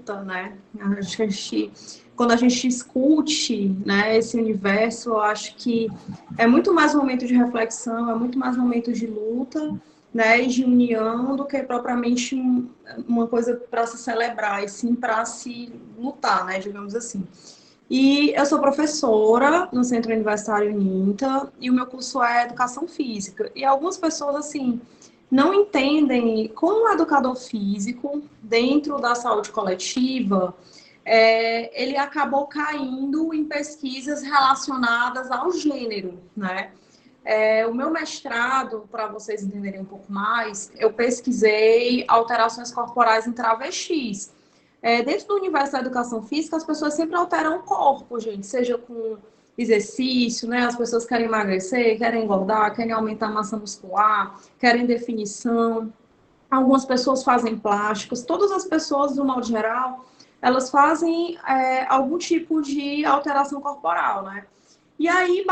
luta, né? Acho que quando a gente discute, né, esse universo, eu acho que é muito mais um momento de reflexão, é muito mais um momento de luta, né, e de união, do que propriamente uma coisa para se celebrar, e sim para se lutar, né, digamos assim. E eu sou professora no Centro Universitário Uninta, e o meu curso é Educação Física. E algumas pessoas, assim, não entendem como o educador físico, dentro da saúde coletiva, ele acabou caindo em pesquisas relacionadas ao gênero, né? O meu mestrado, para vocês entenderem um pouco mais, eu pesquisei alterações corporais em travestis. Dentro do universo da educação física, as pessoas sempre alteram o corpo, gente, seja com exercício, né? As pessoas querem emagrecer, querem engordar, querem aumentar a massa muscular, querem definição. Algumas pessoas fazem plásticos. Todas as pessoas, do modo geral, elas fazem algum tipo de alteração corporal, né? E aí,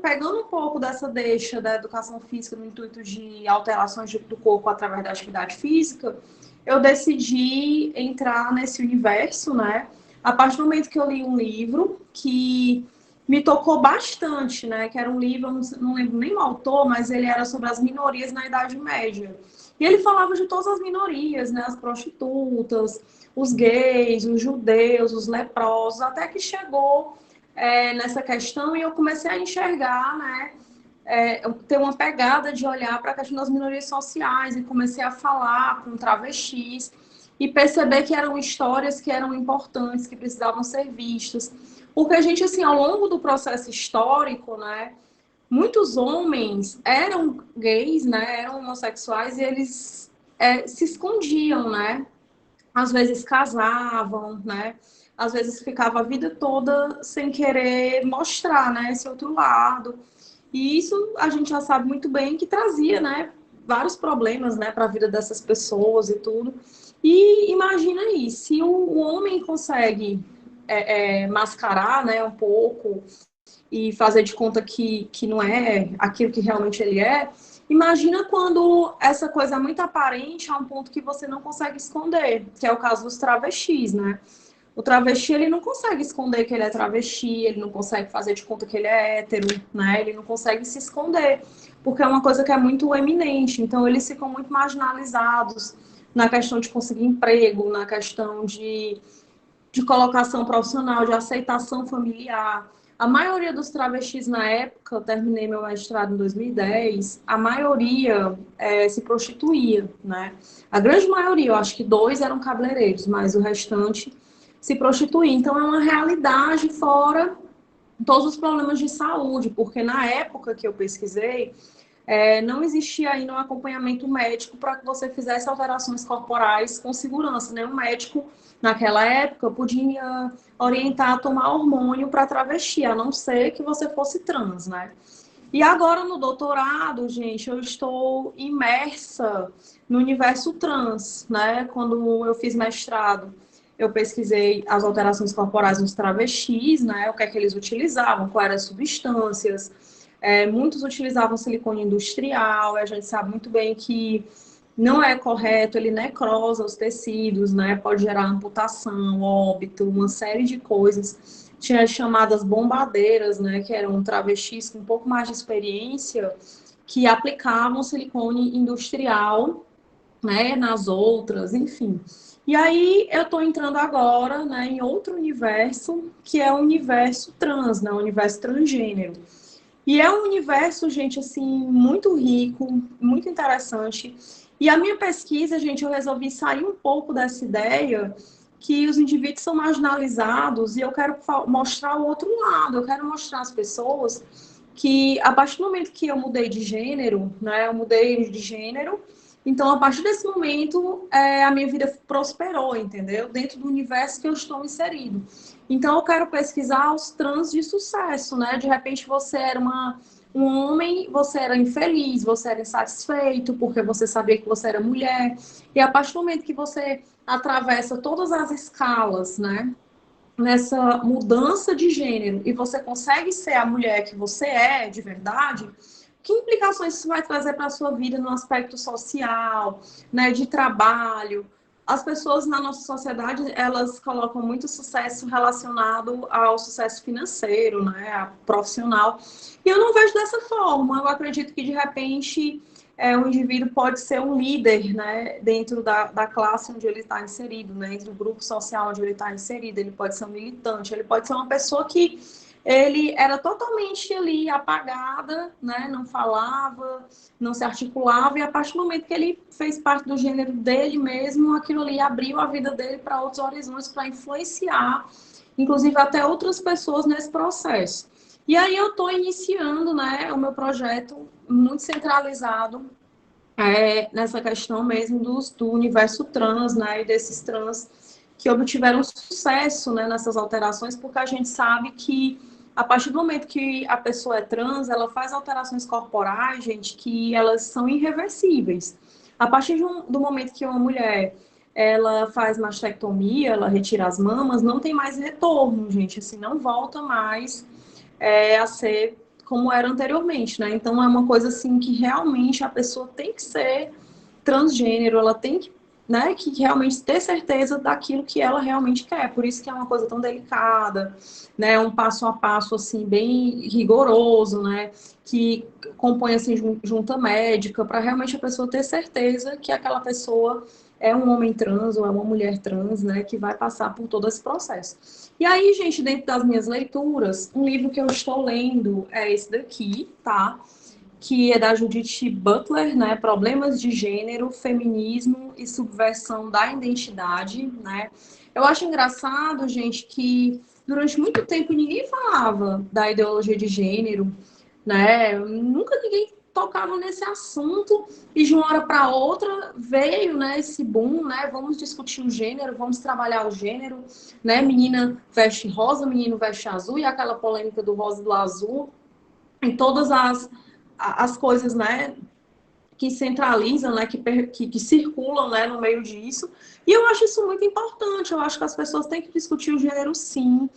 pegando um pouco dessa deixa da educação física no intuito de alterações do corpo através da atividade física, eu decidi entrar nesse universo, né? A partir do momento que eu li um livro que me tocou bastante, né? Que era um livro, eu não lembro nem o autor, mas ele era sobre as minorias na Idade Média. E ele falava de todas as minorias, né? As prostitutas, os gays, os judeus, os leprosos, até que chegou nessa questão e eu comecei a enxergar, né? Ter uma pegada de olhar para a questão das minorias sociais e comecei a falar com travestis e perceber que eram histórias que eram importantes, que precisavam ser vistas. Porque a gente, assim, ao longo do processo histórico, né, muitos homens eram gays, né, eram homossexuais e eles se escondiam, né? Às vezes casavam, né? Às vezes ficava a vida toda sem querer mostrar, né, esse outro lado. E isso a gente já sabe muito bem que trazia, né, vários problemas, né, para a vida dessas pessoas e tudo. E imagina aí, se o homem consegue mascarar, né, um pouco e fazer de conta que não é aquilo que realmente ele é, imagina quando essa coisa é muito aparente a um ponto que você não consegue esconder, que é o caso dos travestis, né? O travesti, ele não consegue esconder que ele é travesti, ele não consegue fazer de conta que ele é hétero, né? Ele não consegue se esconder, porque é uma coisa que é muito eminente. Então, eles ficam muito marginalizados na questão de conseguir emprego, na questão de colocação profissional, de aceitação familiar. A maioria dos travestis na época, eu terminei meu mestrado em 2010, a maioria se prostituía, né? A grande maioria, eu acho que 2 eram cabeleireiros, mas o restante se prostituía. Então, é uma realidade fora todos os problemas de saúde, porque na época que eu pesquisei, não existia ainda um acompanhamento médico para que você fizesse alterações corporais com segurança. Nenhum médico, naquela época, podia orientar a tomar hormônio para travesti, a não ser que você fosse trans, né? E agora, no doutorado, gente, eu estou imersa no universo trans, né? Quando eu fiz mestrado, eu pesquisei as alterações corporais nos travestis, né? O que é que eles utilizavam, quais eram as substâncias. Muitos utilizavam silicone industrial, e a gente sabe muito bem que não é correto, ele necrosa os tecidos, né? Pode gerar amputação, óbito, uma série de coisas. Tinha as chamadas bombadeiras, né? Que eram travestis com um pouco mais de experiência, que aplicavam silicone industrial, né? Nas outras, enfim. E aí eu estou entrando agora, né, em outro universo, que é o universo trans, né? O universo transgênero. E é um universo, gente, assim, muito rico, muito interessante. E a minha pesquisa, gente, eu resolvi sair um pouco dessa ideia que os indivíduos são marginalizados e eu quero mostrar o outro lado. Eu quero mostrar às pessoas que, a partir do momento que eu mudei de gênero, né, eu mudei de gênero, então, a partir desse momento, a minha vida prosperou, entendeu? Dentro do universo que eu estou inserido. Então, eu quero pesquisar os trans de sucesso, né? De repente, você era um homem, você era infeliz, você era insatisfeito, porque você sabia que você era mulher. E a partir do momento que você atravessa todas as escalas, né? Nessa mudança de gênero, e você consegue ser a mulher que você é, de verdade, que implicações isso vai trazer para a sua vida no aspecto social, né? De trabalho, as pessoas na nossa sociedade, elas colocam muito sucesso relacionado ao sucesso financeiro, né, profissional. E eu não vejo dessa forma. Eu acredito que, de repente, o indivíduo pode ser um líder, né, dentro da classe onde ele está inserido, né, entre o grupo social onde ele está inserido. Ele pode ser um militante, ele pode ser uma pessoa que ele era totalmente ali apagada, né, não falava, não se articulava, e a partir do momento que ele fez parte do gênero dele mesmo, aquilo ali abriu a vida dele para outros horizontes, para influenciar, inclusive até outras pessoas nesse processo. E aí eu estou iniciando, né, o meu projeto muito centralizado nessa questão mesmo do universo trans, né, e desses trans que obtiveram sucesso, né, nessas alterações, porque a gente sabe que a partir do momento que a pessoa é trans, ela faz alterações corporais, gente, que elas são irreversíveis. A partir do momento que uma mulher ela faz mastectomia, ela retira as mamas, não tem mais retorno, gente, assim, não volta mais a ser como era anteriormente, né? Então é uma coisa assim que realmente a pessoa tem que ser transgênero, ela tem que, né, que realmente ter certeza daquilo que ela realmente quer. Por isso que é uma coisa tão delicada, né? Um passo a passo assim bem rigoroso, né? Que compõe assim junta médica para realmente a pessoa ter certeza que aquela pessoa é um homem trans ou é uma mulher trans, né, que vai passar por todo esse processo. E aí, gente, dentro das minhas leituras, um livro que eu estou lendo é esse daqui, tá? Que é da Judith Butler, né? Problemas de gênero, feminismo e subversão da identidade, né? Eu acho engraçado, gente, que durante muito tempo ninguém falava da ideologia de gênero, né? Nunca ninguém tocava nesse assunto e de uma hora para outra veio, né, esse boom, né? Vamos discutir o gênero, vamos trabalhar o gênero, né? Menina veste rosa, menino veste azul e aquela polêmica do rosa e do azul em todas as coisas, né, que centralizam, né, que circulam, né, no meio disso. E eu acho isso muito importante. Eu acho que as pessoas têm que discutir o gênero, sim.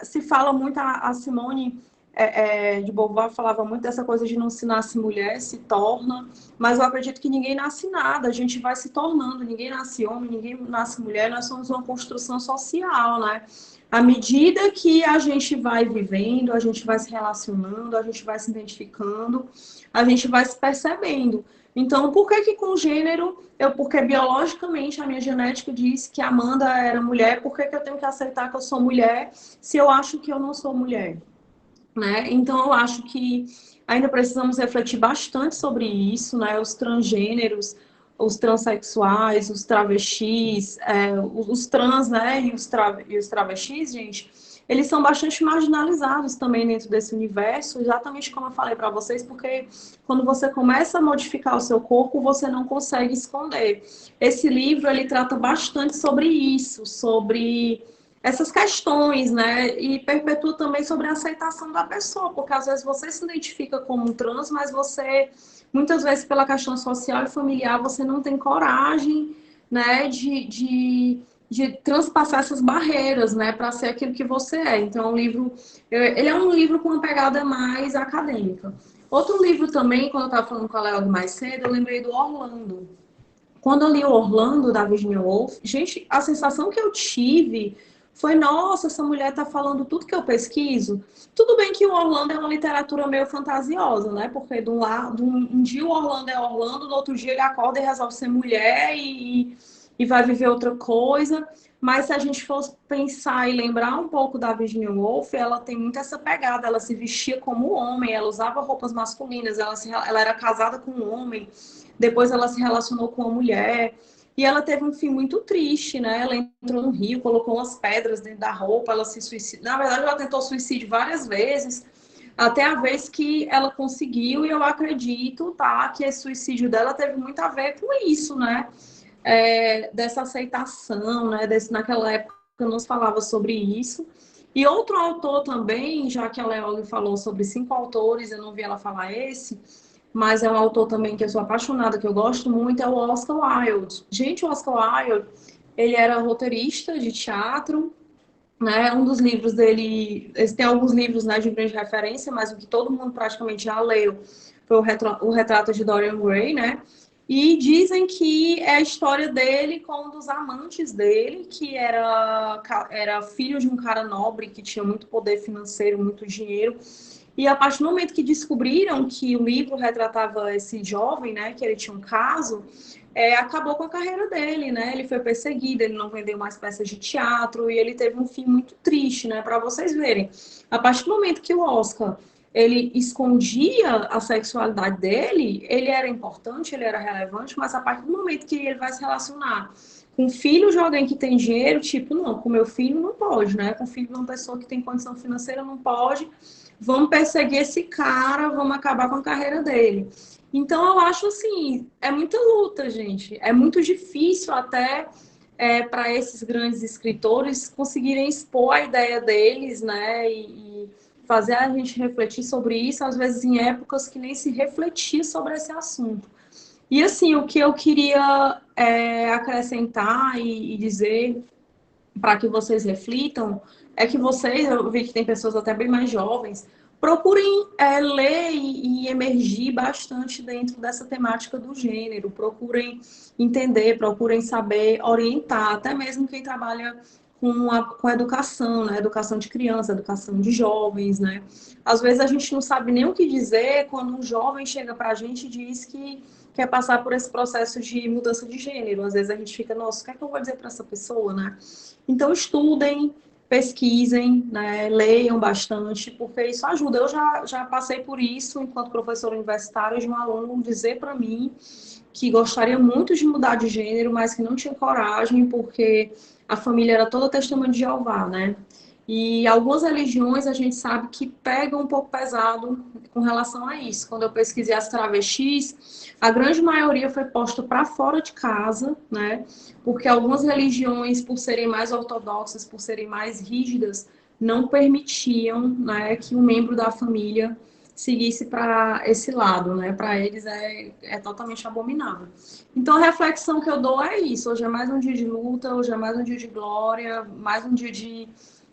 Se fala muito, a Simone de Beauvoir falava muito dessa coisa de não se nasce mulher, se torna, mas eu acredito que ninguém nasce nada, a gente vai se tornando, ninguém nasce homem, ninguém nasce mulher, nós somos uma construção social, né? À medida que a gente vai vivendo, a gente vai se relacionando, a gente vai se identificando, a gente vai se percebendo. Então, por que que com gênero, porque biologicamente a minha genética diz que a Amanda era mulher, por que que eu tenho que aceitar que eu sou mulher se eu acho que eu não sou mulher? Né? Então, eu acho que ainda precisamos refletir bastante sobre isso, né? Os transgêneros, os transexuais, os travestis, os trans, né? E os travestis, gente, eles são bastante marginalizados também dentro desse universo, exatamente como eu falei para vocês, porque quando você começa a modificar o seu corpo, você não consegue esconder. Esse livro, ele trata bastante sobre isso, sobre essas questões, né? E perpetua também sobre a aceitação da pessoa, porque às vezes você se identifica como um trans, mas você, muitas vezes, pela questão social e familiar, você não tem coragem, né, de transpassar essas barreiras, né, para ser aquilo que você é. Então, o livro, ele é um livro com uma pegada mais acadêmica. Outro livro também, quando eu estava falando com a Léo mais cedo, eu lembrei do Orlando. Quando eu li o Orlando, da Virginia Woolf, gente, a sensação que eu tive foi, nossa, essa mulher está falando tudo que eu pesquiso. Tudo bem que o Orlando é uma literatura meio fantasiosa, né? Porque um dia o Orlando é Orlando, no outro dia ele acorda e resolve ser mulher e vai viver outra coisa. Mas se a gente fosse pensar e lembrar um pouco da Virginia Woolf, ela tem muito essa pegada. Ela se vestia como homem, ela usava roupas masculinas, ela era casada com um homem, depois ela se relacionou com uma mulher. E ela teve um fim muito triste, né? Ela entrou no rio, colocou umas pedras dentro da roupa, ela se suicidou. Na verdade, ela tentou suicídio várias vezes, até a vez que ela conseguiu, e eu acredito, tá, que esse suicídio dela teve muito a ver com isso, né? Dessa aceitação, né? Naquela época não se falava sobre isso. E outro autor também, já que a Leole falou sobre 5 autores, eu não vi ela falar esse, mas é um autor também que eu sou apaixonada, que eu gosto muito, é o Oscar Wilde. Gente, o Oscar Wilde, ele era roteirista de teatro, né? Um dos livros dele, tem alguns livros, né, de grande referência, mas o que todo mundo praticamente já leu foi o Retrato de Dorian Gray, né? E dizem que é a história dele com um dos amantes dele, que era filho de um cara nobre, que tinha muito poder financeiro, muito dinheiro. E a partir do momento que descobriram que o livro retratava esse jovem, né, que ele tinha um caso, acabou com a carreira dele, né? Ele foi perseguido, ele não vendeu mais peças de teatro e ele teve um fim muito triste, né? Para vocês verem. A partir do momento que o Oscar ele escondia a sexualidade dele, ele era importante, ele era relevante, mas a partir do momento que ele vai se relacionar com filho de alguém que tem dinheiro, tipo, não, com meu filho não pode, né? Com filho de uma pessoa que tem condição financeira não pode. Vamos perseguir esse cara, vamos acabar com a carreira dele. Então, eu acho assim, é muita luta, gente. É muito difícil até para esses grandes escritores conseguirem expor a ideia deles, né? E fazer a gente refletir sobre isso, às vezes em épocas que nem se refletia sobre esse assunto. E assim, o que eu queria acrescentar e dizer para que vocês reflitam é que vocês, eu vi que tem pessoas até bem mais jovens, procurem ler e emergir bastante dentro dessa temática do gênero, procurem entender, procurem saber orientar, até mesmo quem trabalha com educação, né? Educação de criança, educação de jovens, né? Às vezes a gente não sabe nem o que dizer quando um jovem chega para a gente e diz que quer passar por esse processo de mudança de gênero. Às vezes a gente fica, nossa, o que é que eu vou dizer para essa pessoa, né? Então, estudem, pesquisem, né, leiam bastante, porque isso ajuda. Eu já passei por isso enquanto professora universitária, de um aluno dizer para mim que gostaria muito de mudar de gênero, mas que não tinha coragem, porque a família era toda testemunha de Jeová, né? E algumas religiões a gente sabe que pegam um pouco pesado com relação a isso. Quando eu pesquisei as travestis, a grande maioria foi posta para fora de casa, né? Porque algumas religiões, por serem mais ortodoxas, por serem mais rígidas, não permitiam, né, que um membro da família seguisse para esse lado, né? Para eles é totalmente abominável. Então, a reflexão que eu dou é isso. Hoje é mais um dia de luta, hoje é mais um dia de glória, mais um dia de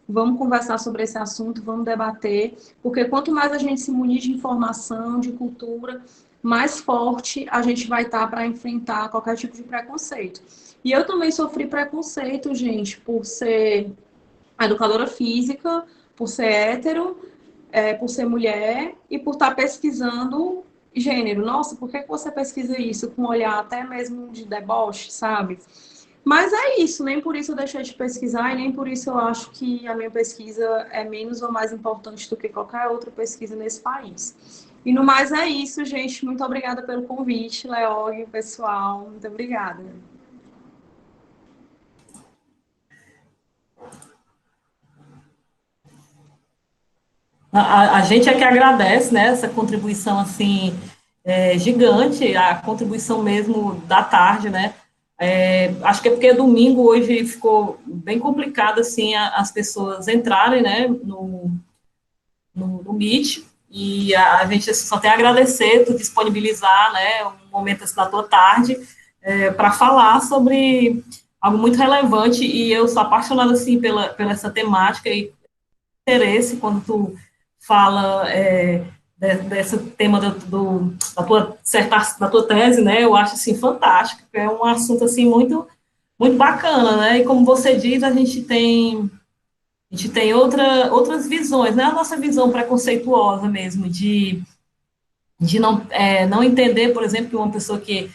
vamos conversar sobre esse assunto, vamos debater, porque quanto mais a gente se munir de informação, de cultura, mais forte a gente vai estar para enfrentar qualquer tipo de preconceito. E eu também sofri preconceito, gente, por ser educadora física, por ser hétero, por ser mulher e por estar pesquisando gênero. Nossa, por que você pesquisa isso com um olhar até mesmo de deboche, sabe? Mas é isso, nem por isso eu deixei de pesquisar e nem por isso eu acho que a minha pesquisa é menos ou mais importante do que qualquer outra pesquisa nesse país. E no mais é isso, gente. Muito obrigada pelo convite, Leog, pessoal. Muito obrigada. A gente é que agradece, né, essa contribuição, assim, gigante, a contribuição mesmo da tarde, né, acho que é porque domingo hoje ficou bem complicado, assim, as pessoas entrarem, né, no Meet, e a gente só tem a agradecer por disponibilizar, né, um momento assim, da tua tarde, para falar sobre algo muito relevante, e eu sou apaixonada, assim, pela essa temática e interesse quando tu fala desse tema da tua dissertação, da tua tese, né? Eu acho assim fantástico, é um assunto assim muito bacana, né? E como você diz, a gente tem outras visões, né? A nossa visão preconceituosa mesmo de não entender, por exemplo, que uma pessoa que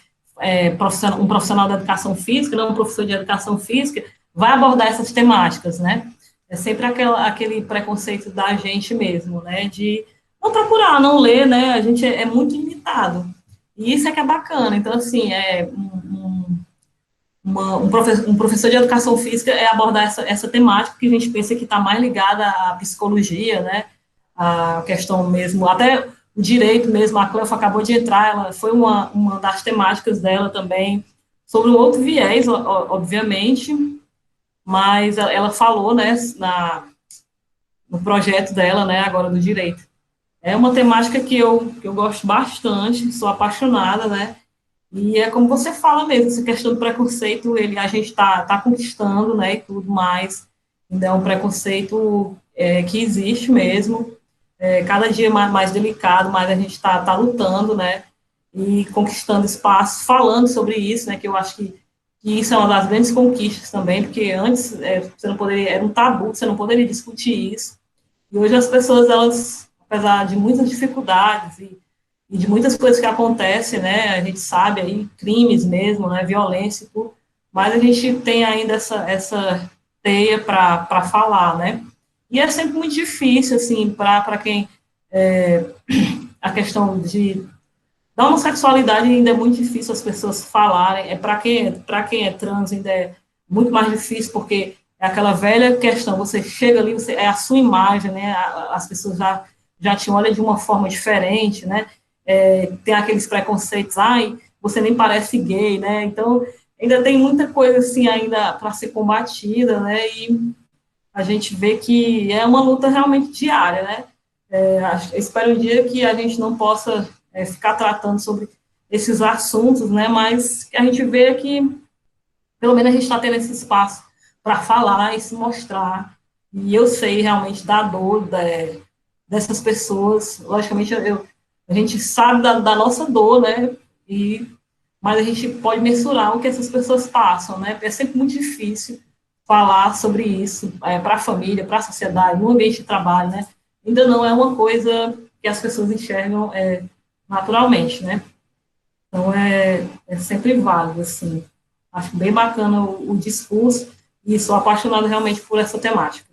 um profissional da educação física, não um professor de educação física, vai abordar essas temáticas, né? É sempre aquele preconceito da gente mesmo, né? De não procurar, não ler, né? A gente é muito limitado. E isso é que é bacana. Então, assim, um professor de educação física é abordar essa temática que a gente pensa que está mais ligada à psicologia, né? A questão mesmo, até o direito mesmo, a Cleufa acabou de entrar, ela foi uma das temáticas dela também, sobre um outro viés, obviamente, mas ela falou, né, no projeto dela, né, agora do direito. É uma temática que eu gosto bastante, sou apaixonada, né, e é como você fala mesmo, essa questão do preconceito, a gente tá conquistando, né, e tudo mais, ainda é um preconceito que existe mesmo, cada dia mais delicado, mas a gente tá lutando, né, e conquistando espaços, falando sobre isso, né, que eu acho que isso é uma das grandes conquistas também, porque antes você não poderia, era um tabu, você não poderia discutir isso, e hoje as pessoas, elas, apesar de muitas dificuldades e de muitas coisas que acontecem, né, a gente sabe aí, crimes mesmo, né, violência e tudo, mas a gente tem ainda essa teia para falar, né, e é sempre muito difícil, assim, para quem, a questão da homossexualidade ainda é muito difícil as pessoas falarem, para quem é trans ainda é muito mais difícil, porque é aquela velha questão, você chega ali, é a sua imagem, né, as pessoas já te olham de uma forma diferente, né, tem aqueles preconceitos, ai, você nem parece gay, né, então ainda tem muita coisa assim ainda para ser combatida, né, e a gente vê que é uma luta realmente diária, né, espero um dia que a gente não possa ficar tratando sobre esses assuntos, né, mas que a gente vê que pelo menos a gente está tendo esse espaço para falar e se mostrar, e eu sei realmente da dor dessas pessoas, logicamente a gente sabe da nossa dor, né, mas a gente pode mensurar o que essas pessoas passam, né, é sempre muito difícil falar sobre isso para a família, para a sociedade, no ambiente de trabalho, né, ainda não é uma coisa que as pessoas enxergam naturalmente, né, então é sempre válido, assim, acho bem bacana o discurso e sou apaixonada realmente por essa temática.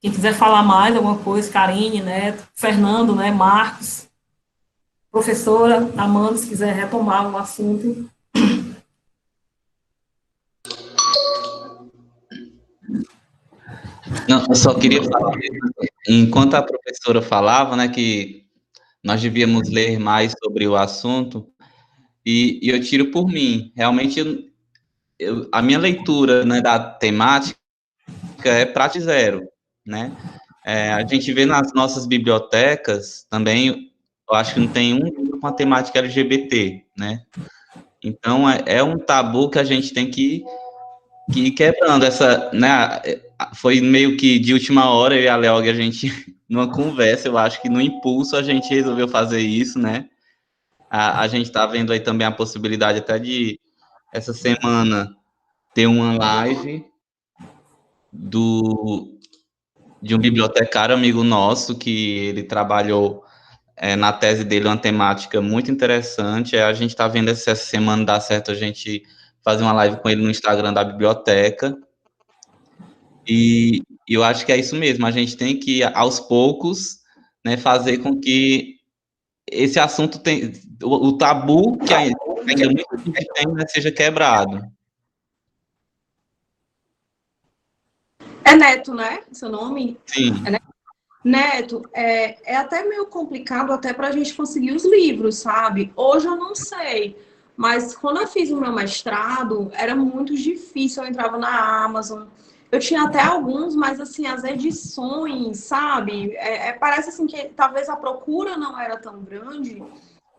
Quem quiser falar mais alguma coisa, Karine, Neto, Fernando, né, Marcos, professora Amanda, se quiser retomar o assunto. Não, eu só queria falar, enquanto a professora falava, né, que nós devíamos ler mais sobre o assunto, e eu tiro por mim, realmente a minha leitura, né, da temática é prato zero, né, a gente vê nas nossas bibliotecas também, eu acho que não tem um livro com a temática LGBT, né, então é um tabu que a gente tem que ir quebrando essa, né, foi meio que de última hora, eu e a Leog, a gente, numa conversa, eu acho que no impulso a gente resolveu fazer isso, né, a gente está vendo aí também a possibilidade até de, essa semana, ter uma live de um bibliotecário amigo nosso, que ele trabalhou na tese dele uma temática muito interessante, a gente está vendo se essa semana dá certo a gente fazer uma live com ele no Instagram da biblioteca, e eu acho que é isso mesmo, a gente tem que, aos poucos, né, fazer com que esse assunto o tabu que ainda muita gente tem, né, seja quebrado. É Neto, né? Seu nome? Sim. É Neto? Neto, é até meio complicado até para a gente conseguir os livros, sabe? Hoje eu não sei, mas quando eu fiz o meu mestrado, era muito difícil. Eu entrava na Amazon, eu tinha até alguns, mas assim, as edições, sabe? Parece assim que talvez a procura não era tão grande,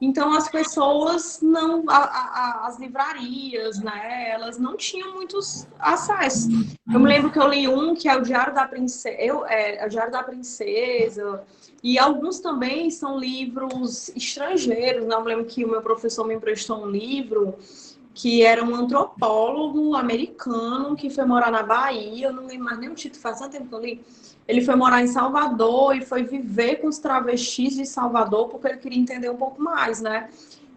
então as pessoas não, as livrarias, né? Elas não tinham muitos acessos. Eu me lembro que eu li um que é o Diário da Princesa, o Diário da Princesa, e alguns também são livros estrangeiros, né? Eu me lembro que o meu professor me emprestou um livro que era um antropólogo americano que foi morar na Bahia, eu não lembro mais nem o título, faz tanto tempo que eu li. Ele foi morar em Salvador e foi viver com os travestis de Salvador porque ele queria entender um pouco mais, né?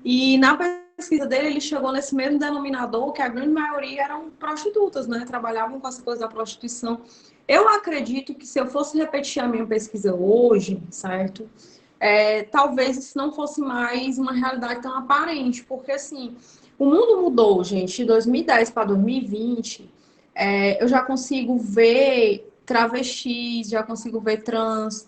E na pesquisa dele, ele chegou nesse mesmo denominador, que a grande maioria eram prostitutas, né? Trabalhavam com essa coisa da prostituição. Eu acredito que se eu fosse repetir a minha pesquisa hoje, certo? Talvez isso não fosse mais uma realidade tão aparente, porque assim, o mundo mudou, gente, de 2010 para 2020. Eu já consigo ver travestis, já consigo ver trans,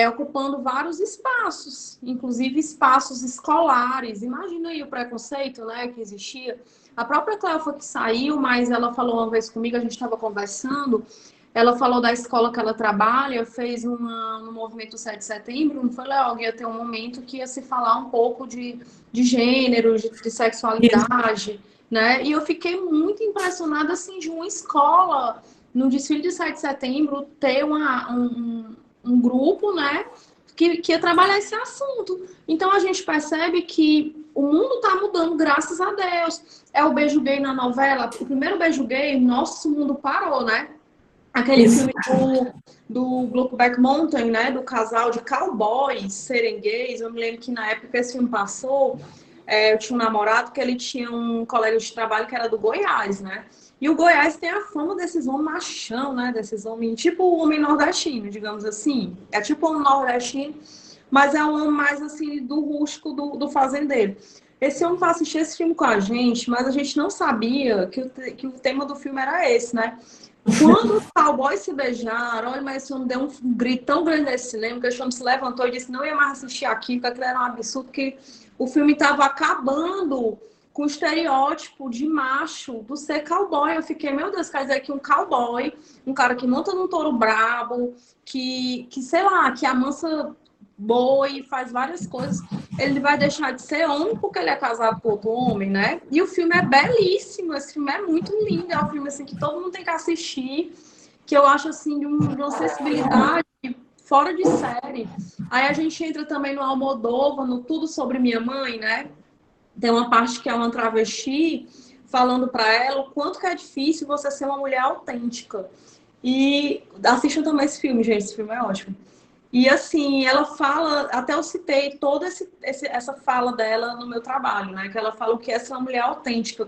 ocupando vários espaços, inclusive espaços escolares. Imagina aí o preconceito, né, que existia. A própria Cleofa que saiu, mas ela falou uma vez comigo, a gente estava conversando, ela falou da escola que ela trabalha, fez no movimento 7 de setembro, não foi, Léo? Ia ter um momento que ia se falar um pouco de gênero, de sexualidade, né? E eu fiquei muito impressionada, assim, de uma escola, no desfile de 7 de setembro, ter um grupo, né, que ia trabalhar esse assunto. Então a gente percebe que o mundo está mudando, graças a Deus. É o beijo gay na novela, o primeiro beijo gay, nosso mundo parou, né? Aquele filme do Brokeback Mountain, né? Do casal de cowboys serem gays. Eu me lembro que na época que esse filme passou, eu tinha um namorado que ele tinha um colega de trabalho que era do Goiás, né? E o Goiás tem a fama desses homens machão, né? Desses homens, tipo o homem nordestino, digamos assim. É tipo um nordestino, mas é um homem mais assim do rústico, do fazendeiro. Esse homem foi assistir esse filme com a gente, mas a gente não sabia que o tema do filme era esse, né? Quando os cowboys se beijaram, olha, mas esse homem deu um grito tão grande nesse cinema que o homem se levantou e disse não ia mais assistir aquilo, que aquilo era um absurdo, que o filme estava acabando com o estereótipo de macho do ser cowboy. Eu fiquei, meu Deus, quer dizer que um cowboy, um cara que monta num touro brabo, que sei lá, que amansa boi, faz várias coisas, ele vai deixar de ser homem porque ele é casado com outro homem, né? E o filme é belíssimo, esse filme é muito lindo, é um filme assim que todo mundo tem que assistir, que eu acho assim de uma sensibilidade fora de série. Aí a gente entra também no Almodóvar, no Tudo Sobre Minha Mãe, né? Tem uma parte que é uma travesti falando para ela o quanto que é difícil você ser uma mulher autêntica. E assistam também esse filme, gente, esse filme é ótimo. E assim, ela fala, até eu citei toda essa fala dela no meu trabalho, né? Que ela fala o que é ser uma mulher autêntica,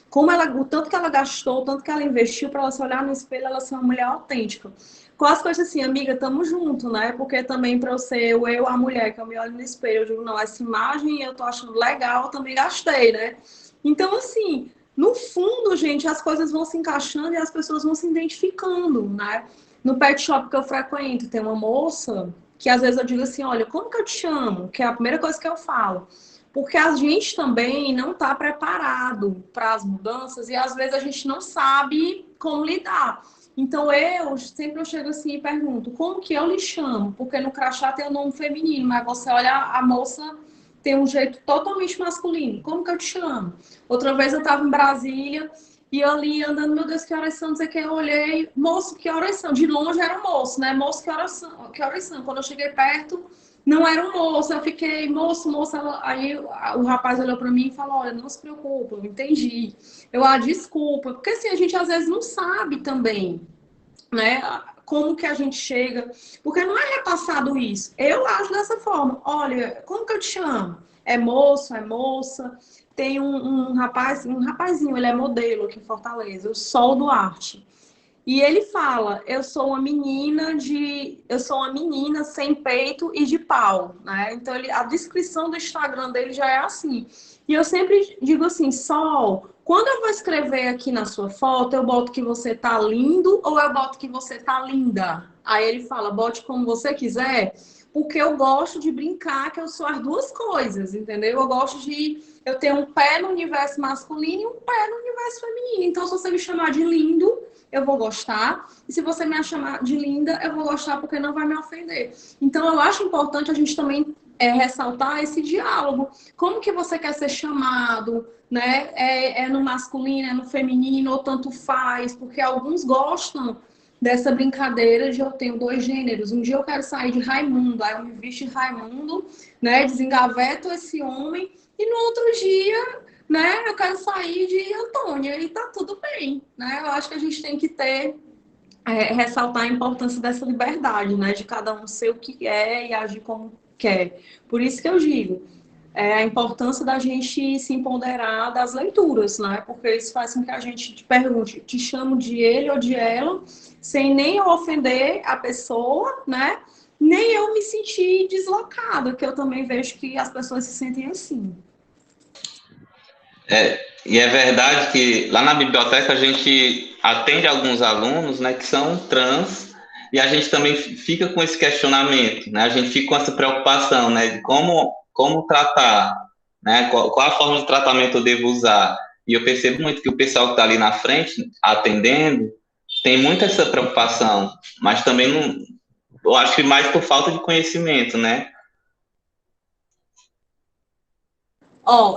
como ela, o tanto que ela gastou, o tanto que ela investiu para ela se olhar no espelho, ela ser uma mulher autêntica. Quase coisas assim, amiga, tamo junto, né? Porque também para eu ser eu, a mulher, que eu me olho no espelho, eu digo, não, essa imagem eu tô achando legal, eu também gastei, né? Então, assim, no fundo, gente, as coisas vão se encaixando e as pessoas vão se identificando, né? No pet shop que eu frequento, tem uma moça que às vezes eu digo assim, olha, como que eu te chamo? Que é a primeira coisa que eu falo. Porque a gente também não está preparado para as mudanças e às vezes a gente não sabe como lidar. Então eu sempre chego assim e pergunto, como que eu lhe chamo? Porque no crachá tem o nome feminino, mas você olha, a moça tem um jeito totalmente masculino. Como que eu te chamo? Outra vez eu estava em Brasília e ali andando, meu Deus, que horas são? Não sei o que, eu olhei, moço, que horas são? De longe era um moço, né? Moço, que horas são? Que horas são? Quando eu cheguei perto, não era um moço. Eu fiquei, moço, moça. Aí o rapaz olhou para mim e falou, olha, não se preocupa, eu entendi. Desculpa. Porque assim, a gente às vezes não sabe também, né? Como que a gente chega. Porque não é repassado isso. Eu acho dessa forma. Olha, como que eu te chamo? É moço, é moça. Tem um rapaz, um rapazinho, ele é modelo aqui em Fortaleza, o Sol Duarte. E ele fala, eu sou uma menina sem peito e de pau, né? Então a descrição do Instagram dele já é assim. E eu sempre digo assim, Sol, quando eu vou escrever aqui na sua foto, eu boto que você tá lindo ou eu boto que você tá linda? Aí ele fala, bote como você quiser, porque eu gosto de brincar que eu sou as duas coisas, entendeu? Eu tenho um pé no universo masculino e um pé no universo feminino. Então, se você me chamar de lindo, eu vou gostar. E se você me chamar de linda, eu vou gostar porque não vai me ofender. Então, eu acho importante a gente também ressaltar esse diálogo. Como que você quer ser chamado? Né? É no masculino, é no feminino, ou tanto faz? Porque alguns gostam dessa brincadeira de eu tenho dois gêneros. Um dia eu quero sair de Raimundo, aí eu me visto de Raimundo, né? Desengaveto esse homem, e no outro dia, né, eu quero sair de Antônia, e tá tudo bem, né? Eu acho que a gente tem que ressaltar a importância dessa liberdade, né? De cada um ser o que é e agir como quer. Por isso que eu digo, a importância da gente se empoderar das leituras, né? Porque isso faz com que a gente te pergunte, te chamo de ele ou de ela, sem nem eu ofender a pessoa, né? Nem eu me sentir deslocada, que eu também vejo que as pessoas se sentem assim. E é verdade que lá na biblioteca a gente atende alguns alunos, né, que são trans, e a gente também fica com esse questionamento, né? A gente fica com essa preocupação, né, de como tratar, né? Qual a forma de tratamento eu devo usar. E eu percebo muito que o pessoal que está ali na frente, atendendo, tem muito essa preocupação, mas também não, eu acho que mais por falta de conhecimento, né?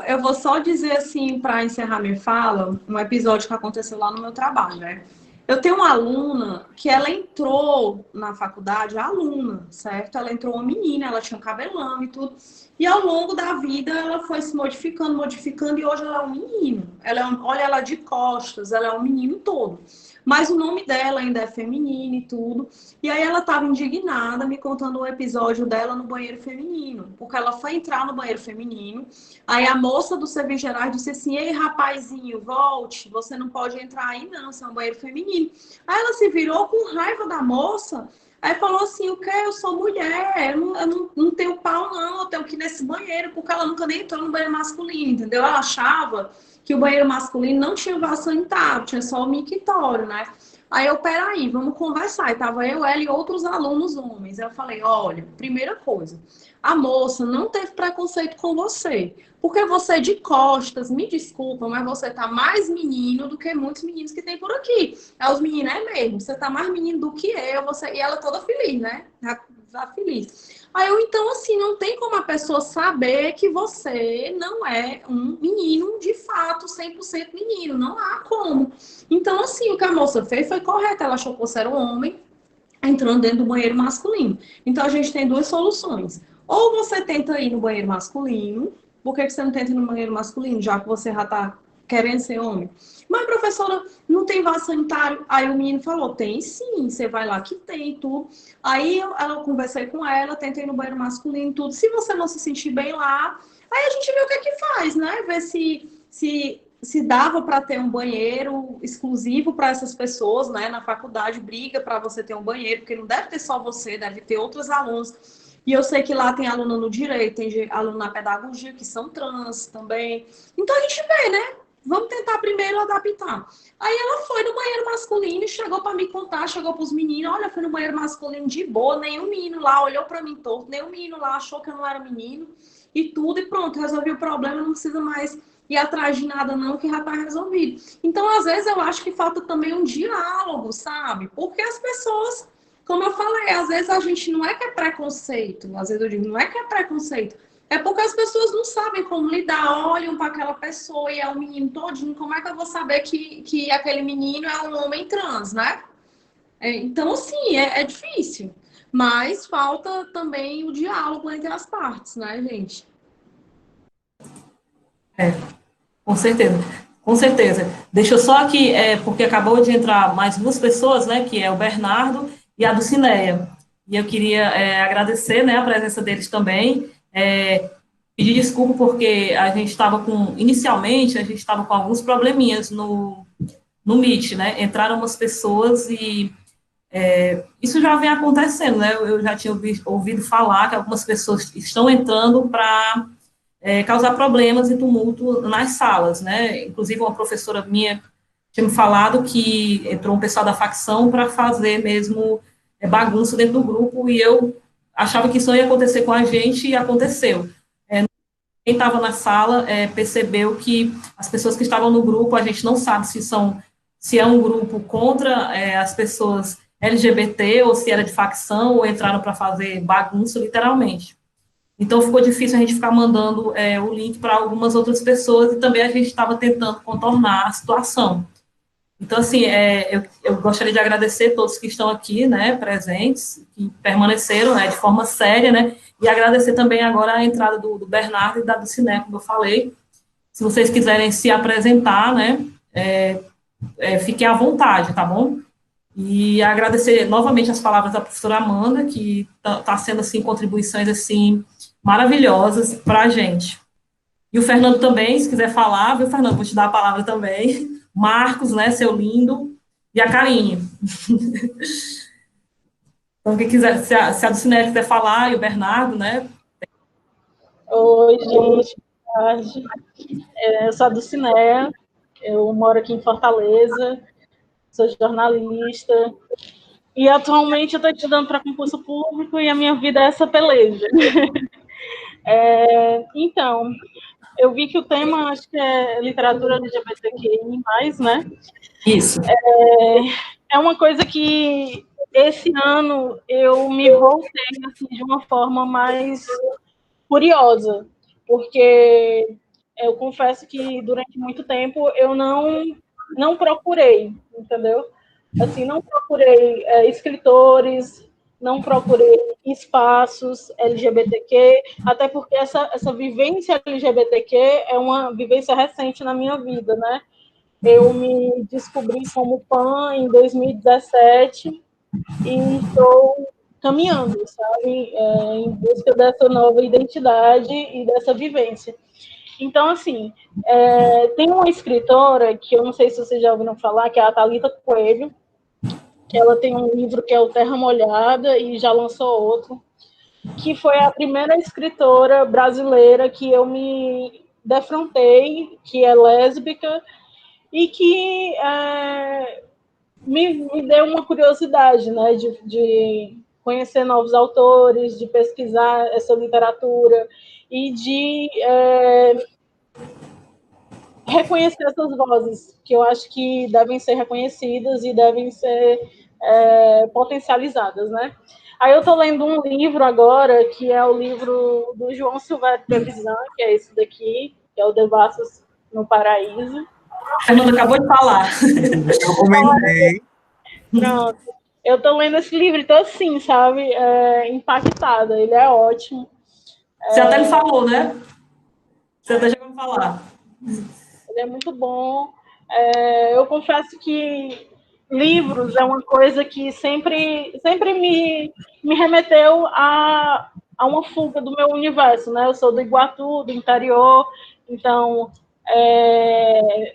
Eu vou só dizer assim, para encerrar minha fala, um episódio que aconteceu lá no meu trabalho, né? Eu tenho uma aluna que ela entrou na faculdade, a aluna, certo? Ela entrou uma menina, ela tinha cabelão e tudo. E ao longo da vida ela foi se modificando, modificando, e hoje ela é um menino. Olha ela de costas, ela é um menino todo. Mas o nome dela ainda é feminino e tudo. E aí ela estava indignada me contando um episódio dela no banheiro feminino. Porque ela foi entrar no banheiro feminino. Aí a moça do serviço geral disse assim: ei, rapazinho, volte, você não pode entrar aí não, isso é um banheiro feminino. Aí ela se virou com raiva da moça. Aí falou assim: o quê? Eu sou mulher, eu não tenho pau, não, eu tenho que ir nesse banheiro, porque ela nunca nem entrou no banheiro masculino, entendeu? Ela achava que o banheiro masculino não tinha vaso sanitário, tinha só o mictório, né? Aí eu, peraí, vamos conversar. E tava eu, ela e outros alunos homens. Eu falei: olha, primeira coisa, a moça não teve preconceito com você, porque você de costas, me desculpa, mas você tá mais menino do que muitos meninos que tem por aqui. É, os meninos é mesmo, você tá mais menino do que eu, você... E ela toda feliz, né? Já feliz. Aí eu, então, assim, não tem como a pessoa saber que você não é um menino de fato, 100% menino, não há como. Então, assim, o que a moça fez foi correto, ela achou que você era um homem entrando dentro do banheiro masculino. Então, a gente tem duas soluções. Ou você tenta ir no banheiro masculino. Por que você não tenta ir no banheiro masculino, já que você já está querendo ser homem? Mas, professora, não tem vaso sanitário? Aí o menino falou: tem sim, você vai lá que tem tudo. Aí eu conversei com ela, tentei ir no banheiro masculino, tudo. Se você não se sentir bem lá, aí a gente vê o que é que faz, né? Ver se dava para ter um banheiro exclusivo para essas pessoas, né? Na faculdade, briga para você ter um banheiro, porque não deve ter só você, deve ter outros alunos. E eu sei que lá tem aluno no direito, tem aluno na pedagogia que são trans também. Então a gente vê, né? Vamos tentar primeiro adaptar. Aí ela foi no banheiro masculino e chegou para me contar, chegou para os meninos: olha, fui no banheiro masculino de boa, nenhum menino lá olhou para mim torto, nenhum menino lá achou que eu não era menino e tudo, e pronto, resolvi o problema, não precisa mais ir atrás de nada não, que já está resolvido. Então, às vezes, eu acho que falta também um diálogo, sabe? Porque as pessoas, como eu falei, às vezes a gente não é que é preconceito, às vezes eu digo, não é que é preconceito, é porque as pessoas não sabem como lidar, olham para aquela pessoa e é um menino todinho, como é que eu vou saber que aquele menino é um homem trans, né? Então, assim, é difícil. Mas falta também o diálogo entre as partes, né, gente? Com certeza. Com certeza. Deixa eu só aqui, porque acabou de entrar mais duas pessoas, né, que é o Bernardo e a Dulcineia. E eu queria agradecer, né, a presença deles também. Pedir desculpa porque inicialmente, a gente estava com alguns probleminhas no Meet, né? Entraram umas pessoas e isso já vem acontecendo, né? Eu já tinha ouvido falar que algumas pessoas estão entrando para causar problemas e tumulto nas salas, né? Inclusive, uma professora minha tinha me falado que entrou um pessoal da facção para fazer mesmo bagunça dentro do grupo, e eu achava que isso não ia acontecer com a gente, e aconteceu. Quem estava na sala percebeu que as pessoas que estavam no grupo, a gente não sabe se é um grupo contra as pessoas LGBT, ou se era de facção, ou entraram para fazer bagunça, literalmente. Então, ficou difícil a gente ficar mandando o link para algumas outras pessoas, e também a gente estava tentando contornar a situação. Então, assim, eu gostaria de agradecer a todos que estão aqui, né, presentes, que permaneceram, né, de forma séria, né, e agradecer também agora a entrada do Bernardo e da Dulcinea, como eu falei. Se vocês quiserem se apresentar, né, fiquem à vontade, tá bom? E agradecer novamente as palavras da professora Amanda, que está sendo, assim, contribuições, assim, maravilhosas para a gente. E o Fernando também, se quiser falar, viu, Fernando? Vou te dar a palavra também. Marcos, né, seu lindo. E a Karine. Então, quem quiser, se a Dulcinea quiser falar, e o Bernardo, né? Oi, gente. Boa tarde. Eu sou a Dulcinea, eu moro aqui em Fortaleza, sou jornalista, e atualmente eu estou estudando para concurso público e a minha vida é essa peleja. Então, eu vi que o tema, acho que é literatura LGBTQI+, né? Isso. É uma coisa que esse ano eu me voltei assim, de uma forma mais curiosa, porque eu confesso que durante muito tempo eu não procurei, entendeu? assim, não procurei escritores, não procurei espaços LGBTQ, até porque essa vivência LGBTQ é uma vivência recente na minha vida, né? Eu me descobri como pan em 2017 e estou caminhando, sabe, em busca dessa nova identidade e dessa vivência. Então, assim, tem uma escritora que eu não sei se vocês já ouviram falar, que é a Thalita Coelho, que ela tem um livro que é o Terra Molhada e já lançou outro, que foi a primeira escritora brasileira que eu me defrontei, que é lésbica, e que me deu uma curiosidade, né, de conhecer novos autores, de pesquisar essa literatura e de reconhecer essas vozes, que eu acho que devem ser reconhecidas e devem ser potencializadas, né? Aí eu estou lendo um livro agora, que é o livro do João Silvério Trevisan, que é esse daqui, que é o Devassos no Paraíso. Fernanda acabou de falar. Eu comentei. Pronto. Eu estou lendo esse livro e estou assim, sabe, impactada. Ele é ótimo. Você até me falou, né? Você até chegou a me falar. Ele é muito bom. Eu confesso que livros é uma coisa que sempre me remeteu a uma fuga do meu universo, né? Eu sou do Iguatu, do interior, então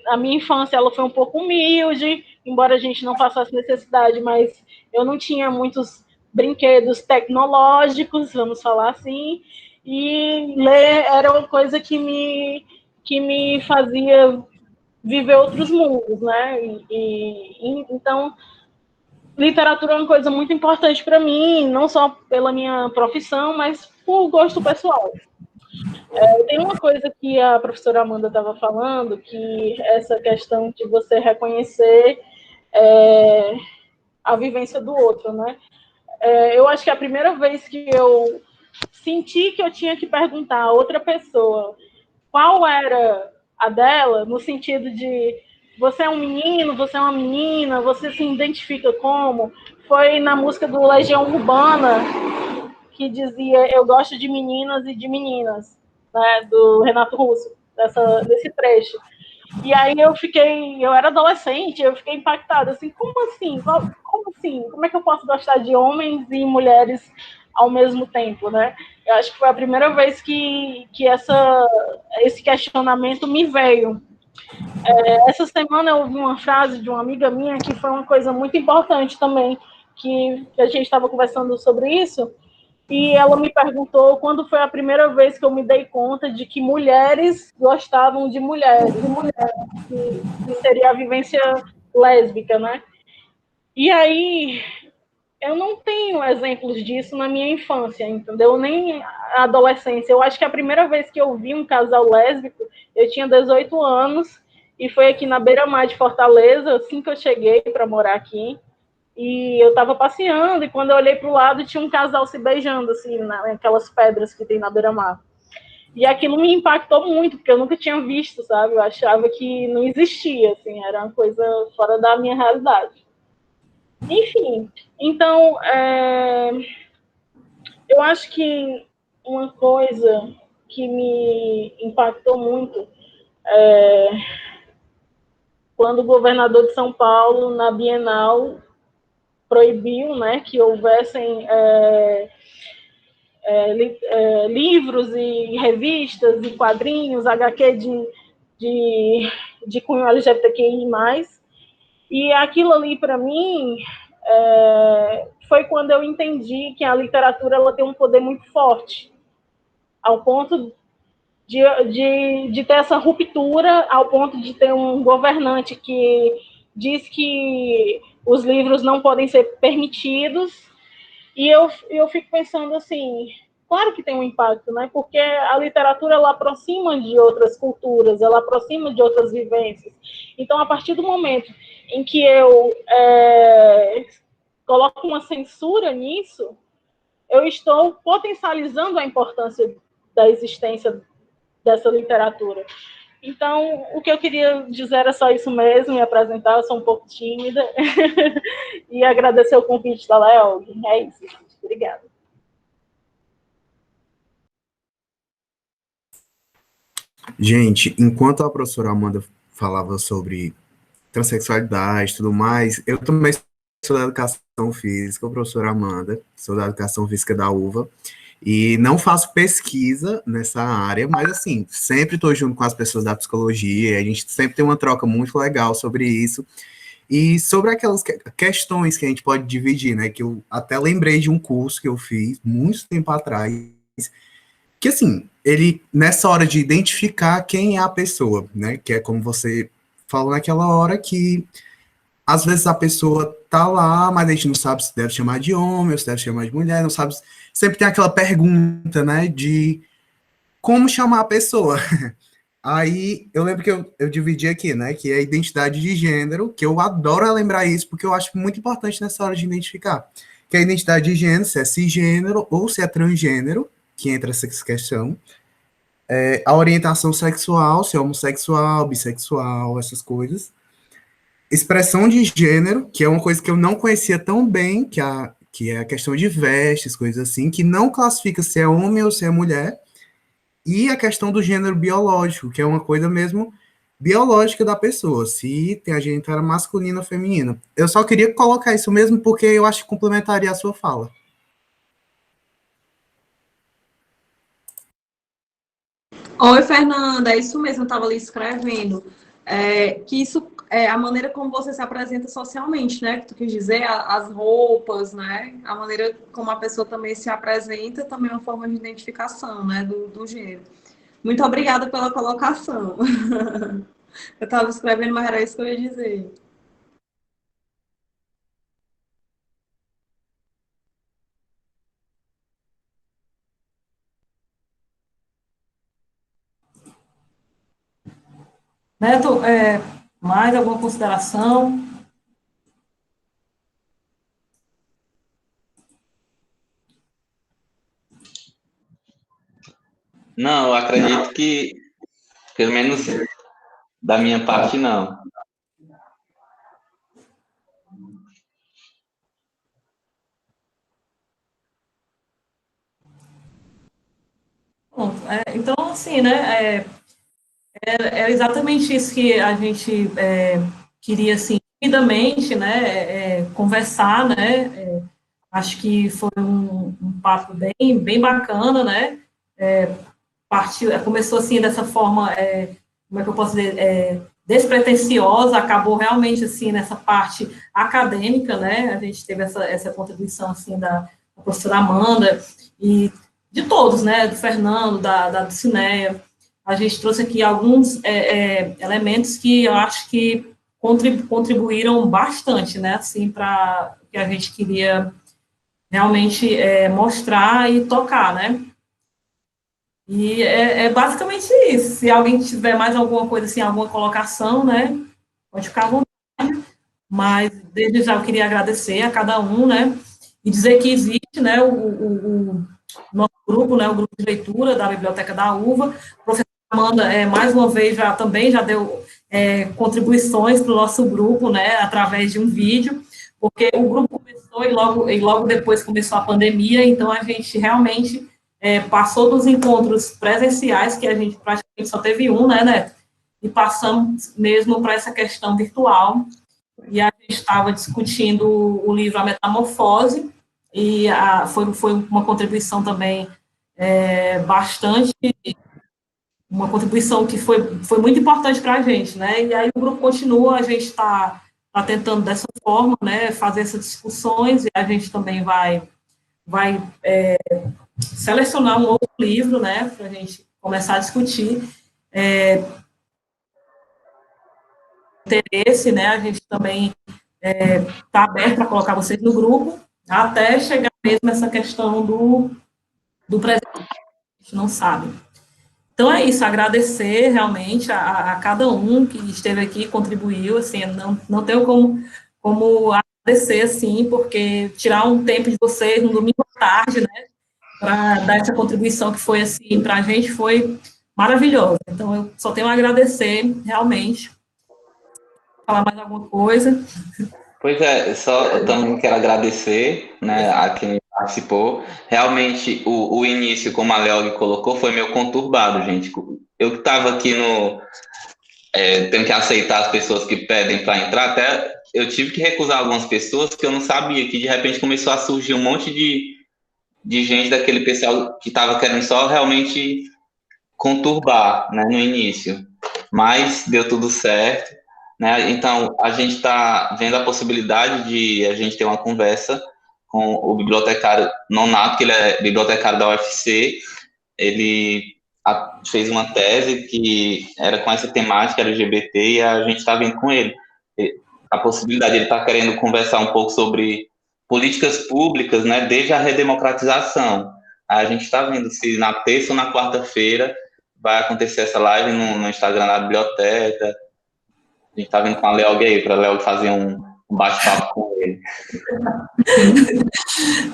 a minha infância ela foi um pouco humilde, embora a gente não passasse necessidade, mas eu não tinha muitos brinquedos tecnológicos, vamos falar assim, e ler era uma coisa que me fazia viver outros mundos, né? Então, literatura é uma coisa muito importante para mim, não só pela minha profissão, mas por gosto pessoal. Tem uma coisa que a professora Amanda estava falando, que essa questão de você reconhecer a vivência do outro, né? Eu acho que a primeira vez que eu senti que eu tinha que perguntar a outra pessoa qual era a dela, no sentido de você é um menino, você é uma menina, você se identifica como, foi na música do Legião Urbana, que dizia eu gosto de meninas e de meninas, né, do Renato Russo, desse trecho. E aí eu era adolescente, eu fiquei impactada, assim, como assim? Como assim? Como é que eu posso gostar de homens e mulheres ao mesmo tempo, né? Eu acho que foi a primeira vez que esse questionamento me veio. Essa semana eu ouvi uma frase de uma amiga minha que foi uma coisa muito importante também, que a gente estava conversando sobre isso, e ela me perguntou quando foi a primeira vez que eu me dei conta de que mulheres gostavam de mulheres, que seria a vivência lésbica, né? E aí, eu não tenho exemplos disso na minha infância, entendeu? Nem na adolescência. Eu acho que a primeira vez que eu vi um casal lésbico, eu tinha 18 anos, e foi aqui na beira-mar de Fortaleza, assim que eu cheguei para morar aqui. E eu estava passeando, e quando eu olhei para o lado, tinha um casal se beijando, assim, naquelas pedras que tem na beira-mar. E aquilo me impactou muito, porque eu nunca tinha visto, sabe? Eu achava que não existia, assim, era uma coisa fora da minha realidade. Enfim, então, eu acho que uma coisa que me impactou muito quando o governador de São Paulo, na Bienal, proibiu, né, que houvessem livros e revistas e quadrinhos, HQ de cunho LGBTQI+. E aquilo ali, para mim, foi quando eu entendi que a literatura ela tem um poder muito forte, ao ponto de ter essa ruptura, ao ponto de ter um governante que diz que os livros não podem ser permitidos. E eu fico pensando assim, claro que tem um impacto, né? Porque a literatura ela aproxima de outras culturas, ela aproxima de outras vivências. Então, a partir do momento em que eu coloco uma censura nisso, eu estou potencializando a importância da existência dessa literatura. Então, o que eu queria dizer era só isso mesmo, me apresentar, eu sou um pouco tímida, e agradecer o convite da Léo. É isso, gente. Obrigada. Gente, enquanto a professora Amanda falava sobre transexualidade e tudo mais, eu também sou da educação física, professora Amanda, sou da educação física da UVA, e não faço pesquisa nessa área, mas assim, sempre estou junto com as pessoas da psicologia, a gente sempre tem uma troca muito legal sobre isso, e sobre aquelas questões que a gente pode dividir, né, que eu até lembrei de um curso que eu fiz muito tempo atrás, que assim, ele, nessa hora de identificar quem é a pessoa, né, que é como você falou naquela hora, que às vezes a pessoa tá lá, mas a gente não sabe se deve chamar de homem ou se deve chamar de mulher, não sabe, sempre tem aquela pergunta, né, de como chamar a pessoa. Aí, eu lembro que eu dividi aqui, né, que é a identidade de gênero, que eu adoro lembrar isso, porque eu acho muito importante nessa hora de identificar, que é a identidade de gênero, se é cisgênero ou se é transgênero, que entra essa questão, a orientação sexual, se é homossexual, bissexual, essas coisas. Expressão de gênero, que é uma coisa que eu não conhecia tão bem, que é a questão de vestes, coisas assim, que não classifica se é homem ou se é mulher. E a questão do gênero biológico, que é uma coisa mesmo biológica da pessoa, se tem a genitália masculina ou feminina. Eu só queria colocar isso mesmo porque eu acho que complementaria a sua fala. Oi, Fernanda, é isso mesmo, eu estava ali escrevendo. Que isso é a maneira como você se apresenta socialmente, né? Que tu quis dizer, as roupas, né? A maneira como a pessoa também se apresenta também é uma forma de identificação, né? Do gênero. Muito obrigada pela colocação. Eu estava escrevendo, mas era isso que eu ia dizer. Neto, mais alguma consideração? Não, eu acredito que, pelo menos da minha parte, não. Pronto, então, assim, né, é exatamente isso que a gente queria, assim, rapidamente, né, conversar, né, acho que foi um papo bem bacana, né, começou assim dessa forma, como é que eu posso dizer, despretensiosa, acabou realmente assim nessa parte acadêmica, né, a gente teve essa contribuição assim da professora Amanda e de todos, né, do Fernando, da Dulcineia, a gente trouxe aqui alguns elementos que eu acho que contribuíram bastante, né, assim, para o que a gente queria realmente mostrar e tocar, né. E é basicamente isso. Se alguém tiver mais alguma coisa assim, alguma colocação, né, pode ficar à vontade. Mas desde já eu queria agradecer a cada um, né, e dizer que existe, né, o nosso grupo, né, o grupo de leitura da Biblioteca da UVA. A professora Amanda, mais uma vez, também já deu contribuições para o nosso grupo, né, através de um vídeo, porque o grupo começou e logo depois começou a pandemia, então a gente realmente passou dos encontros presenciais, que a gente praticamente só teve um, né, Neto? E passamos mesmo para essa questão virtual, e a gente estava discutindo o livro A Metamorfose, e foi uma contribuição também bastante, uma contribuição que foi muito importante para a gente, né, e aí o grupo continua, a gente está tentando dessa forma, né, fazer essas discussões, e a gente também vai selecionar um outro livro, né, para a gente começar a discutir. Interesse, né, a gente também está aberto para colocar vocês no grupo, até chegar mesmo essa questão do presente, a gente não sabe. Então é isso, agradecer realmente a cada um que esteve aqui, contribuiu, assim, não tenho como agradecer, assim, porque tirar um tempo de vocês no domingo à tarde, né, para dar essa contribuição que foi, assim, para a gente foi maravilhosa. Então, eu só tenho a agradecer, realmente. Falar mais alguma coisa? Pois é, eu também quero agradecer, né, a quem participou. Realmente, o início, como a Leog colocou, foi meio conturbado, gente. Eu que estava aqui tenho que aceitar as pessoas que pedem para entrar, até eu tive que recusar algumas pessoas que eu não sabia, que de repente começou a surgir um monte de gente daquele pessoal que estava querendo só realmente conturbar, né, no início. Mas deu tudo certo, né? Então, a gente está vendo a possibilidade de a gente ter uma conversa com o bibliotecário Nonato, que ele é bibliotecário da UFC. Ele fez uma tese que era com essa temática LGBT e a gente está vendo com ele. A possibilidade, ele está querendo conversar um pouco sobre políticas públicas, né, desde a redemocratização. A gente está vendo se na terça ou na quarta-feira vai acontecer essa live no Instagram da biblioteca. A gente está vendo com a Leog aí, para a Leog fazer um bate-papo com ele.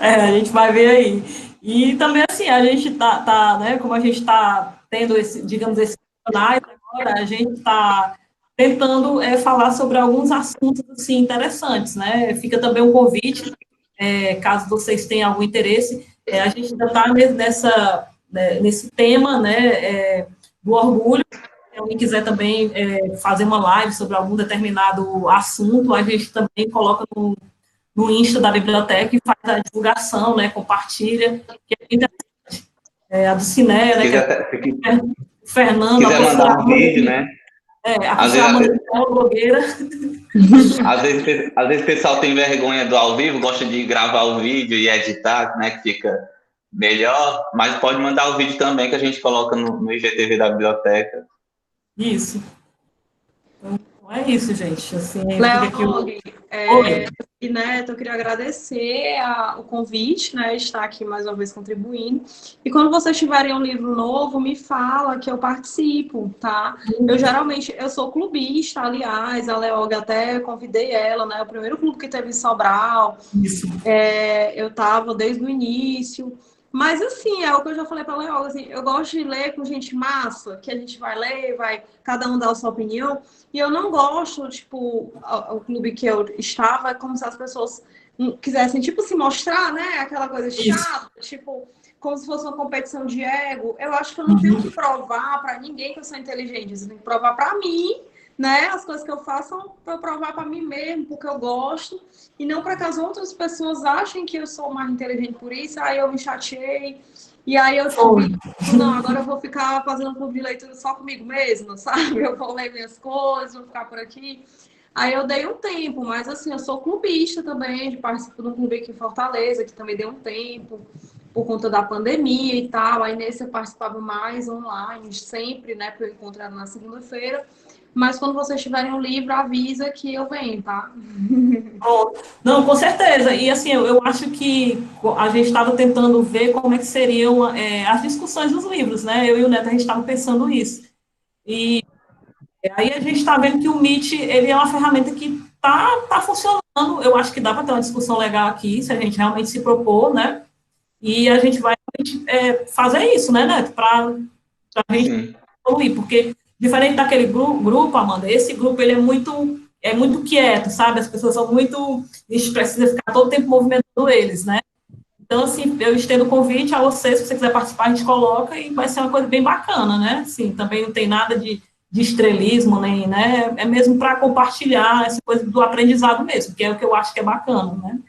A gente vai ver aí. E também, assim, a gente né, como a gente está tendo digamos, esses canais agora, a gente está tentando falar sobre alguns assuntos, assim, interessantes, né? Fica também um convite, caso vocês tenham algum interesse, a gente ainda está nesse tema, né, do orgulho. Se alguém quiser também fazer uma live sobre algum determinado assunto, a gente também coloca no Insta da biblioteca e faz a divulgação, né, compartilha, que é interessante. A do Ciné, né, o Fernando, quiser mandar um vídeo, né? A professora Amanda é uma blogueira. Às vezes o pessoal tem vergonha do ao vivo, gosta de gravar o vídeo e editar, né, que fica melhor, mas pode mandar o vídeo também que a gente coloca no IGTV da biblioteca. Isso. Então é isso, gente. Assim, Leog, Neto, eu queria agradecer o convite, né, estar aqui mais uma vez contribuindo. E quando vocês tiverem um livro novo, me fala que eu participo, tá? Eu sou clubista, aliás, a Leog até convidei ela, né, o primeiro clube que teve em Sobral. Isso. Eu estava desde o início. Mas, assim, é o que eu já falei para a Leoga, assim, eu gosto de ler com gente massa, que a gente vai ler, cada um dar a sua opinião, e eu não gosto, tipo, o clube que eu estava, é como se as pessoas quisessem, tipo, se mostrar, né, aquela coisa chata, tipo, como se fosse uma competição de ego. Eu acho que eu não tenho que provar para ninguém que eu sou inteligente, eu tenho que provar para mim, né, as coisas que eu faço para eu provar para mim mesmo, porque eu gosto, e não para que as outras pessoas achem que eu sou mais inteligente por isso, aí eu me chateei, e aí eu não, agora eu vou ficar fazendo um clube de leitura só comigo mesma, sabe? Eu vou ler minhas coisas, vou ficar por aqui. Aí eu dei um tempo, mas assim, eu sou clubista também, participo de um clube aqui em Fortaleza, que também deu um tempo, por conta da pandemia e tal, aí nesse eu participava mais online, sempre, né, para eu encontrar na segunda-feira. Mas quando vocês tiverem um livro, avisa que eu venho, tá? Não, com certeza. E assim, eu acho que a gente estava tentando ver como é que seriam as discussões dos livros, né? Eu e o Neto, a gente estava pensando isso. E aí a gente está vendo que o Meet, ele é uma ferramenta que tá funcionando. Eu acho que dá para ter uma discussão legal aqui, se a gente realmente se propor, né? E a gente vai fazer isso, né, Neto? Para a gente evoluir, porque diferente daquele grupo, Amanda, esse grupo ele é muito quieto, sabe? As pessoas são muito, a gente precisa ficar todo o tempo movimentando eles, né? Então, assim, eu estendo o convite a você, se você quiser participar, a gente coloca e vai ser uma coisa bem bacana, né? Assim, também não tem nada de estrelismo, nem, né? É mesmo para compartilhar essa coisa do aprendizado mesmo, que é o que eu acho que é bacana, né?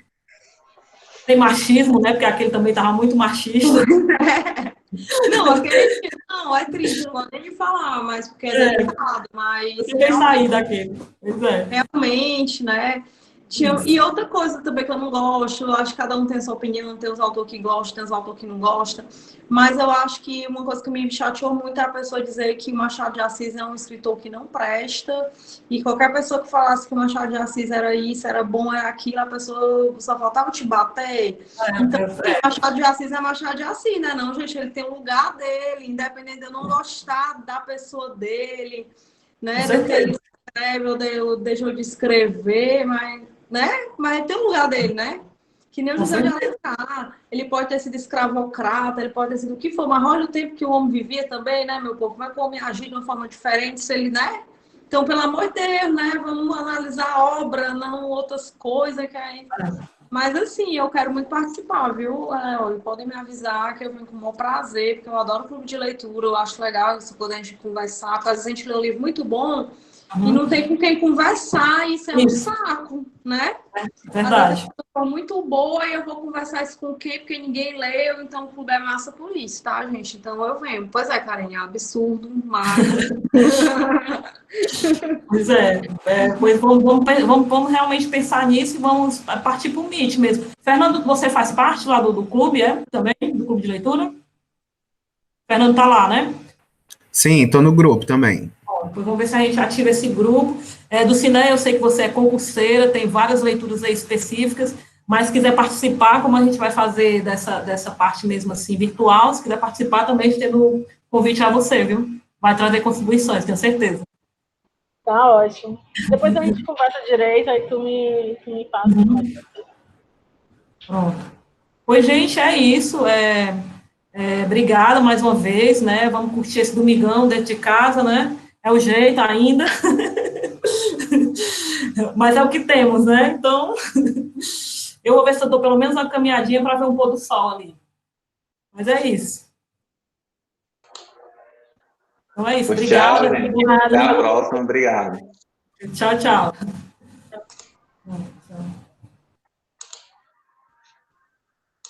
Tem machismo, né? Porque aquele também estava muito machista. Não, aquele não, é triste, não vou nem de falar, mas porque é delicado, mas... Eu tentei sair daquele, pois é. Realmente, né? E outra coisa também que eu não gosto, eu acho que cada um tem a sua opinião, tem os autores que gostam, tem os autores que não gostam, mas eu acho que uma coisa que me chateou muito é a pessoa dizer que o Machado de Assis é um escritor que não presta, e qualquer pessoa que falasse que o Machado de Assis era isso, era bom, era aquilo, a pessoa só faltava te bater. Então, Machado de Assis é Machado de Assis, né? Não, gente, ele tem um lugar dele, independente de eu não gostar da pessoa dele, né? Do que ele escreve, ou deixou de escrever, mas... né? Mas tem um lugar dele, né? Que nem o José de Alencar, ele pode ter sido escravocrata, ele pode ter sido o que for, mas olha o tempo que o homem vivia também, né, meu povo? Como é que o homem agia de uma forma diferente, se ele, né? Então, pelo amor de Deus, né? Vamos analisar a obra, não outras coisas que aí. Mas assim, eu quero muito participar, viu? Podem me avisar que eu venho com o maior prazer, porque eu adoro clube de leitura, eu acho legal se poder a gente conversar, porque às vezes a gente lê um livro muito bom e não tem com quem conversar, e isso é um saco, né? Verdade. For muito boa e eu vou conversar isso com quem? Porque ninguém leu, então o clube é massa por isso, tá, gente? Então eu venho. Pois é, Karen, é absurdo, mas... Pois pois vamos realmente pensar nisso e vamos partir para o Meet mesmo. Fernando, você faz parte lá do clube, também? Do clube de leitura? Fernando tá lá, né? Sim, estou no grupo também. Bom, então vamos ver se a gente ativa esse grupo. Do Cine, eu sei que você é concurseira, tem várias leituras aí específicas, mas se quiser participar, como a gente vai fazer dessa parte mesmo assim, virtual, se quiser participar, também tendo convite a você, viu? Vai trazer contribuições, tenho certeza. Tá ótimo. Depois a gente conversa direito, aí tu me passa. Pronto. Pois, gente, é isso. Obrigada mais uma vez, né? Vamos curtir esse domingão dentro de casa, né? É o jeito ainda. Mas é o que temos, né? Então, eu vou ver se eu dou pelo menos uma caminhadinha para ver um pôr do sol ali. Mas é isso. Então é isso. Obrigada. Tchau, gente. Até a próxima. Obrigado. Tchau, tchau.